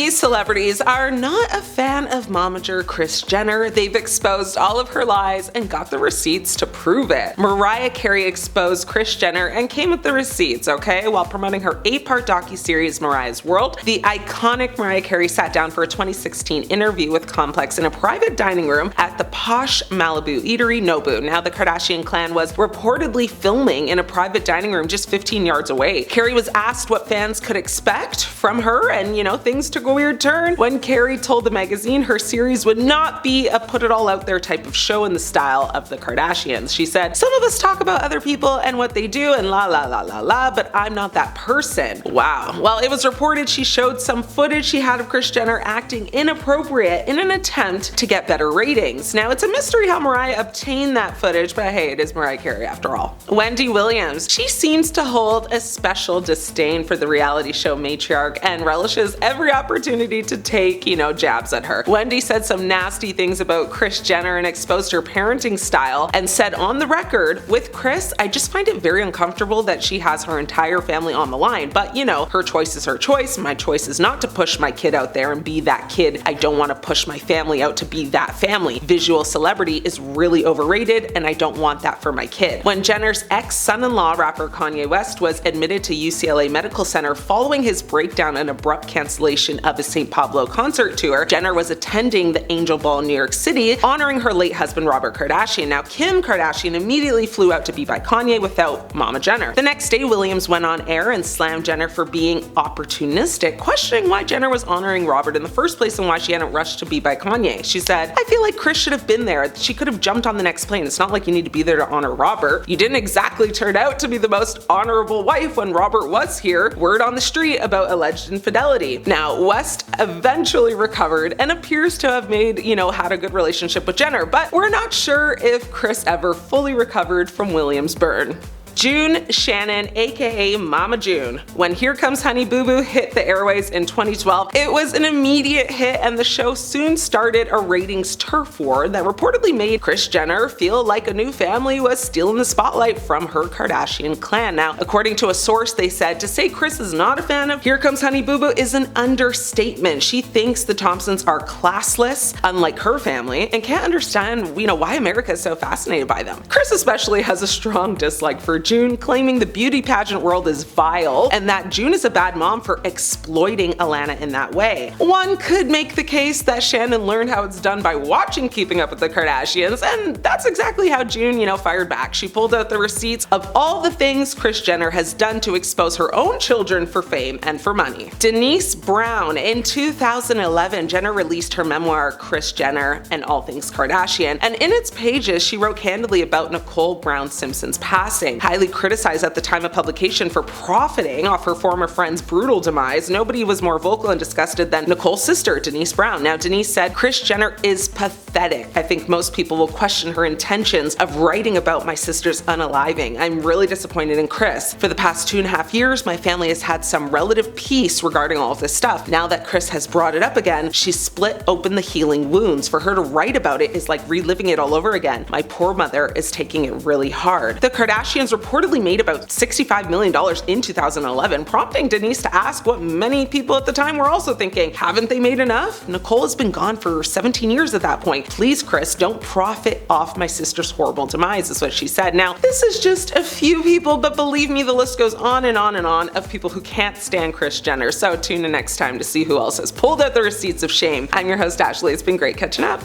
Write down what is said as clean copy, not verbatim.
These celebrities are not a fan of momager Kris Jenner. They've exposed all of her lies and got the receipts to prove it. Mariah Carey exposed Kris Jenner and came with the receipts, okay? While promoting her 8-part docuseries Mariah's World, the iconic Mariah Carey sat down for a 2016 interview with Complex in a private dining room at the posh Malibu eatery Nobu. Now, the Kardashian clan was reportedly filming in a private dining room just 15 yards away. Carey was asked what fans could expect from her, and things took a weird turn when Carey told the magazine her series would not be a put it all out there type of show in the style of the Kardashians. She said, "Some of us talk about other people and what they do and la la la la la, but I'm not that person." Wow. Well, it was reported she showed some footage she had of Kris Jenner acting inappropriate in an attempt to get better ratings. Now, it's a mystery how Mariah obtained that footage, but hey, it is Mariah Carey after all. Wendy Williams. She seems to hold a special disdain for the reality show matriarch and relishes every opportunity to take, jabs at her. Wendy said some nasty things about Kris Jenner and exposed her parenting style and said on the record, "With Kris, I just find it very uncomfortable that she has her entire family on the line, but her choice is her choice. My choice is not to push my kid out there and be that kid. I don't want to push my family out to be that family. Visual celebrity is really overrated and I don't want that for my kid." When Jenner's ex-son-in-law, rapper Kanye West, was admitted to UCLA Medical Center following his breakdown and abrupt cancellation of his St. Pablo concert tour, Jenner was attending the Angel Ball in New York City, honoring her late husband Robert Kardashian. Now, Kim Kardashian immediately flew out to be by Kanye without Mama Jenner. The next day, Williams went on air and slammed Jenner for being opportunistic, questioning why Jenner was honoring Robert in the first place and why she hadn't rushed to be by Kanye. She said, "I feel like Kris should have been there. She could have jumped on the next plane. It's not like you need to be there to honor Robert. You didn't exactly turn out to be the most honorable wife when Robert was here." Word on the street about alleged infidelity. Now, West eventually recovered and appears to have had a good relationship with Jenner, but we're not sure if Kris ever fully recovered from Williams' burn. June Shannon, aka Mama June. When Here Comes Honey Boo Boo hit the airways in 2012, it was an immediate hit and the show soon started a ratings turf war that reportedly made Kris Jenner feel like a new family was stealing the spotlight from her Kardashian clan. Now, according to a source, they said to say Kris is not a fan of Here Comes Honey Boo Boo is an understatement. She thinks the Thompsons are classless, unlike her family, and can't understand, why America is so fascinated by them. Kris especially has a strong dislike for June, claiming the beauty pageant world is vile and that June is a bad mom for exploiting Alana in that way. One could make the case that Shannon learned how it's done by watching Keeping Up with the Kardashians, and that's exactly how June, fired back. She pulled out the receipts of all the things Kris Jenner has done to expose her own children for fame and for money. Denise Brown. In 2011, Jenner released her memoir, Kris Jenner and All Things Kardashian, and in its pages, she wrote candidly about Nicole Brown Simpson's passing. Highly criticized at the time of publication for profiting off her former friend's brutal demise, nobody was more vocal and disgusted than Nicole's sister, Denise Brown. Now, Denise said, "Kris Jenner is pathetic. I think most people will question her intentions of writing about my sister's unaliving. I'm really disappointed in Kris. For the past 2.5 years, my family has had some relative peace regarding all of this stuff. Now that Kris has brought it up again, she's split open the healing wounds. For her to write about it is like reliving it all over again. My poor mother is taking it really hard." The Kardashians reportedly made about $65 million in 2011, prompting Denise to ask what many people at the time were also thinking. Haven't they made enough? Nicole has been gone for 17 years at that point. Please, Kris, don't profit off my sister's horrible demise, is what she said. Now, this is just a few people, but believe me, the list goes on and on and on of people who can't stand Kris Jenner. So tune in next time to see who else has pulled out the receipts of shame. I'm your host, Ashley. It's been great catching up.